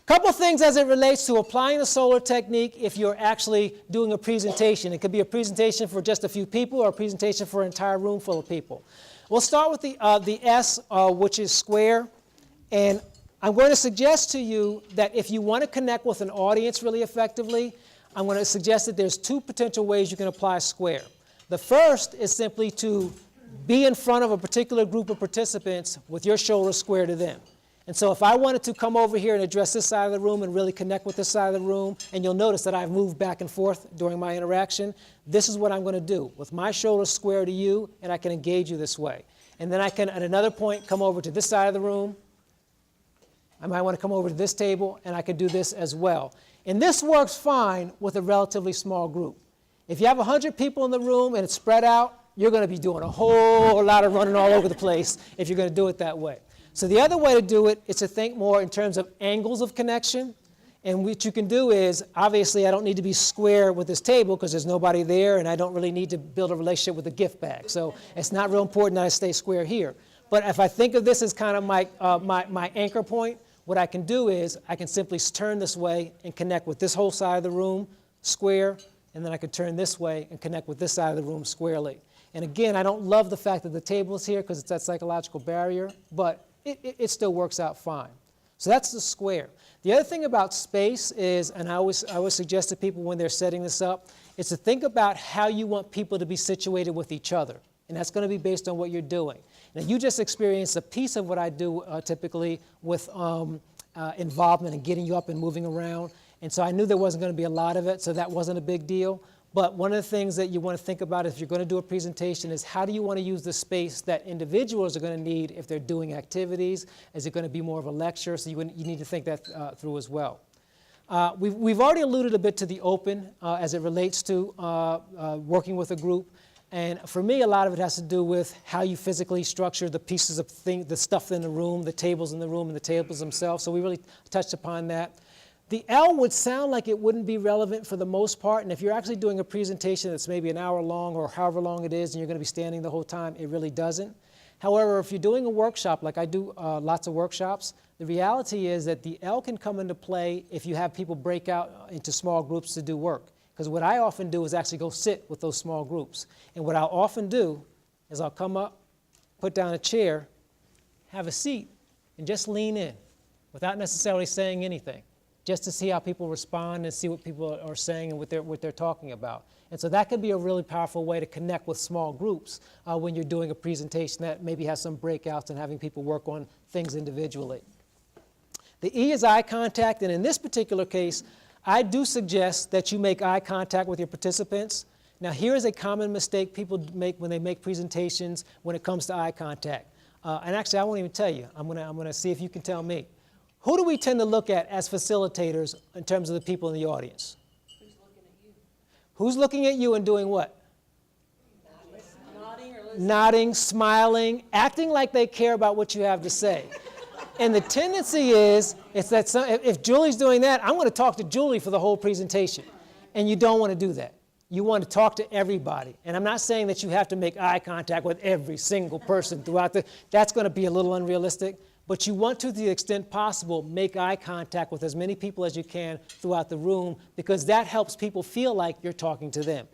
Couple things as it relates to applying the SOLER technique if you're actually doing a presentation. It could be a presentation for just a few people or a presentation for an entire room full of people. We'll start with the S, which is square. And I'm going to suggest to you that if you want to connect with an audience really effectively, I'm going to suggest that there's two potential ways you can apply square. The first is simply to be in front of a particular group of participants with your shoulder square to them. And so if I wanted to come over here and address this side of the room and really connect with this side of the room, and you'll notice that I've moved back and forth during my interaction, this is what I'm going to do. With my shoulder square to you, and I can engage you this way. And then I can, at another point, come over to this side of the room. I might want to come over to this table, and I could do this as well. And this works fine with a relatively small group. If you have 100 people in the room and it's spread out, you're going to be doing a whole lot of running all over the place if you're going to do it that way. So the other way to do it is to think more in terms of angles of connection. And what you can do is, obviously, I don't need to be square with this table because there's nobody there, and I don't really need to build a relationship with the gift bag. So it's not real important that I stay square here. But if I think of this as kind of my anchor point, what I can do is I can simply turn this way and connect with this whole side of the room square, and then I can turn this way and connect with this side of the room squarely. And again, I don't love the fact that the table is here because it's that psychological barrier, but it still works out fine. So that's the square. The other thing about space is, and I always suggest to people when they're setting this up, is to think about how you want people to be situated with each other. And that's going to be based on what you're doing. Now, you just experienced a piece of what I do typically with involvement and getting you up and moving around. And so I knew there wasn't going to be a lot of it, so that wasn't a big deal. But one of the things that you want to think about if you're going to do a presentation is how do you want to use the space that individuals are going to need if they're doing activities? Is it going to be more of a lecture? So you need to think that through as well. We've already alluded a bit to the open as it relates to working with a group. And for me, a lot of it has to do with how you physically structure the pieces of the stuff in the room, the tables in the room, and the tables themselves. So we really touched upon that. The L would sound like it wouldn't be relevant for the most part, and if you're actually doing a presentation that's maybe an hour long or however long it is and you're going to be standing the whole time, it really doesn't. However, if you're doing a workshop, like I do lots of workshops, the reality is that the L can come into play if you have people break out into small groups to do work. Because what I often do is actually go sit with those small groups. And what I'll often do is I'll come up, put down a chair, have a seat, and just lean in without necessarily saying anything, just to see how people respond and see what people are saying and what they're talking about. And so that could be a really powerful way to connect with small groups when you're doing a presentation that maybe has some breakouts and having people work on things individually. The E is eye contact, and in this particular case, I do suggest that you make eye contact with your participants. Now, here is a common mistake people make when they make presentations when it comes to eye contact. And actually, I won't even tell you. I'm gonna see if you can tell me. Who do we tend to look at as facilitators in terms of the people in the audience? Who's looking at you? Who's looking at you and doing what? Nodding or listening? Nodding, smiling, acting like they care about what you have to say. And the tendency is that if Julie's doing that, I'm going to talk to Julie for the whole presentation. And you don't want to do that. You want to talk to everybody. And I'm not saying that you have to make eye contact with every single person throughout that's going to be a little unrealistic. But you want to the extent possible, make eye contact with as many people as you can throughout the room because that helps people feel like you're talking to them.